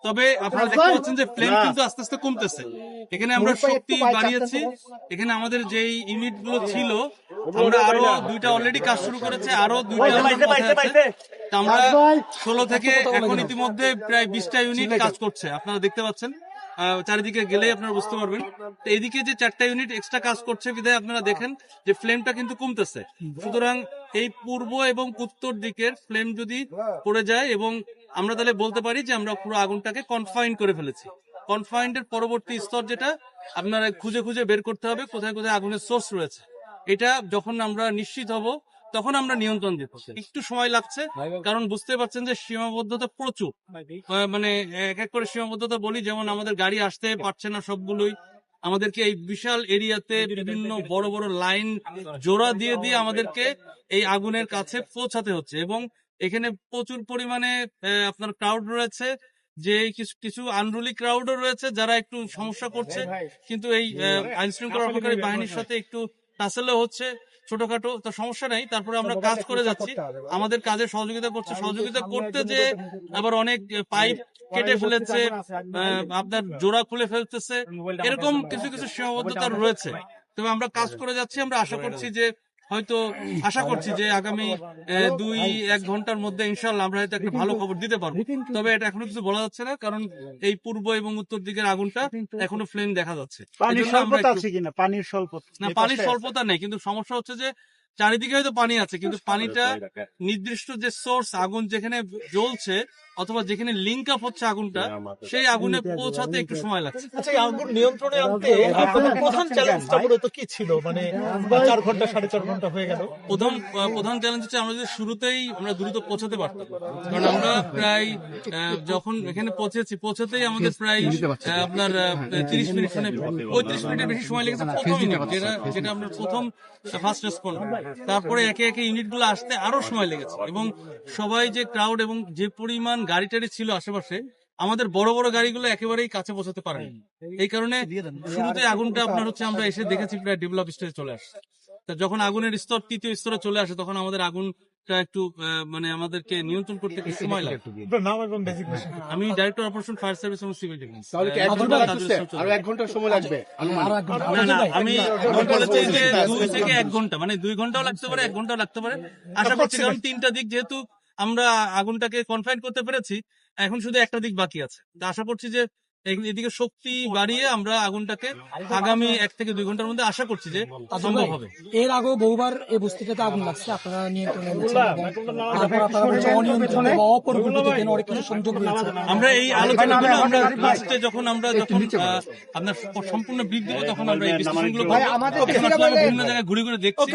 তবে আপনারা দেখতে পাচ্ছেন যে ফ্লেম কিন্তু আস্তে আস্তে কমতেছে। এখানে আমরা শক্তি বাড়িয়েছি। এখানে আমাদের যেই ইউনিট গুলো ছিল আমরা আরো 2টা অলরেডি কাজ শুরু করেছে, আরো 2টা আমরা 16 থেকে এখন ইতিমধ্যে প্রায় 20টা ইউনিট কাজ করছে। আপনারা দেখতে পাচ্ছেন, চারিদিকে গেলেই আপনারা বুঝতে পারবেন। তো এদিকে যে 4টা ইউনিট এক্সট্রা কাজ করছে বিধায় আপনারা দেখেন যে ফ্লেমটা কিন্তু কমতেছে। সুতরাং এই পূর্ব এবং উত্তর দিকের ফ্লেম যদি পড়ে যায় এবং আমরা তাহলে বলতে পারি যে আমরা পুরো আগুনটাকে কনফাইন করে ফেলেছি। কনফাইন্ডের পরবর্তী স্তর যেটা আপনারা খুঁজে খুঁজে বের করতে হবে কোথায় কোথায় আগুনের সোর্স রয়েছে। এটা যখন আমরা নিশ্চিত হব তখন আমরা নিয়ন্ত্রণ দিতে একটু সময় লাগছে, কারণ বুঝতে পারছেন যে সীমাবদ্ধতা প্রচুর। মানে এক এক করে সীমাবদ্ধতা বলি, যেমন আমাদের গাড়ি আসতে পারছে না সবগুলোই, আমাদেরকে এই বিশাল এরিয়াতে বিভিন্ন বড় বড় লাইন জোড়া দিয়ে দিয়ে আমাদেরকে এই আগুনের কাছে পৌঁছাতে হচ্ছে। এবং এখানে প্রচুর পরিমাণে আপনার ক্রাউড রয়েছে, যে কিছু আনরুলি ক্রাউডও রয়েছে যারা একটু সমস্যা করছে, কিন্তু এই আইন শৃঙ্খলা রক্ষাকারী বাহিনীর সাথে একটু টাসেলও হচ্ছে ছোটখাটো, তো সমস্যা নেই। তারপরে আমরা কাজ করে যাচ্ছি, আমাদের কাজে সহযোগিতা করতে যে আবার অনেক পাইপ কেটে ফেলেছে, আপনার জোড়া খুলে ফেলতেছে, এরকম কিছু কিছু সীমাবদ্ধতা রয়েছে। তবে আমরা কাজ করে যাচ্ছি। আমরা আশা করছি যে আগামী 2-1 ঘন্টার মধ্যে ইনশাল্লাহ আমরা হয়তো একটা ভালো খবর দিতে পারবো। তবে এটা এখনো কিছু বলা যাচ্ছে না, কারণ এই পূর্ব এবং উত্তর দিকের আগুনটা এখনো ফ্লেম দেখা যাচ্ছে। পানির স্বল্পতা আছে কিনা? পানির স্বল্পতা নেই, কিন্তু সমস্যা হচ্ছে যে চারিদিকে হয়তো পানি আছে, কিন্তু পানিটা নির্দিষ্ট যে সোর্স আগুন যেখানে জ্বলছে অথবা যেখানে লিঙ্ক আপ হচ্ছে আগুনটা, সেই আগুনে পৌঁছাতে একটু সময় লাগছে। আচ্ছা, এই আগুন নিয়ন্ত্রণে আনতে আপনাদের প্রধান চ্যালেঞ্জটা মূলত কি ছিল? মানে 4 ঘন্টা 4.5 ঘন্টা হয়ে গেল। প্রধান চ্যালেঞ্জ হচ্ছে আমরা যদি শুরুতেই আমরা দ্রুত পৌঁছাতে পারতাম, কারণ আমরা প্রায় যখন এখানে পৌঁছাতেই আমাদের প্রায় আপনার 30 মিনিট, 35 মিনিটের বেশি সময় লেগেছে প্রথম ইউনিট, যেটা আমরা প্রথম ফার্স্ট রেসপন্স। তারপরে একে একে ইউনিট গুলো আসতে আরো সময় লেগেছে, এবং সবাই যে ক্রাউড এবং যে পরিমাণ গাড়ি টাড়ি ছিল আশেপাশে, আমাদের বড় বড় গাড়িগুলো একেবারেই কাছে পৌঁছাতে পারেনি। এই কারণে শুরুতে আগুনটা আপনার হচ্ছে আমরা এসে দেখেছি প্রায় ডেভেলপ স্টেজে চলে আসছে। যখন আগুনের স্তর 3য় স্তরে চলে আসে তখন আমাদের আগুনটা একটু মানে আমাদেরকে নিয়ন্ত্রণ করতে একটু সময় লাগে। আমি ডাইরেক্টর অপারেশন ফায়ার সার্ভিস এবং সিভিল ডিফেন্স। আরো 1 ঘন্টা সময় লাগবে। আমি বলেছি যে 2 থেকে 1 ঘন্টা, মানে 2 ঘন্টাও লাগতে পারে, 1 ঘন্টাও লাগতে পারে। আশা করছি, কারণ 3টা দিক যেহেতু আমরা আগুনটাকে কনফাইন করতে পেরেছি, এখন শুধু একটা দিক বাকি আছে। আশা করছি যে এদিকে শক্তি বাড়িয়ে আমরা আগুনটাকে আগামী 1 থেকে 2 ঘন্টার মধ্যে আশা করছি যে সম্ভব হবে। এর আগেও বহুবার এই বস্তিটাতে আগুন লাগছে, আপনারা নিয়ন্ত্রণে অনেক কিছু সংযোগ রয়েছে। আমরা এই আলোচনাগুলো আমরা লাস্টে যখন আপনার সম্পূর্ণ ব্রিফ দেবো তখন আমরা এই বিশ্লেষণগুলো বিভিন্ন জায়গায় ঘুরে ঘুরে দেখছি।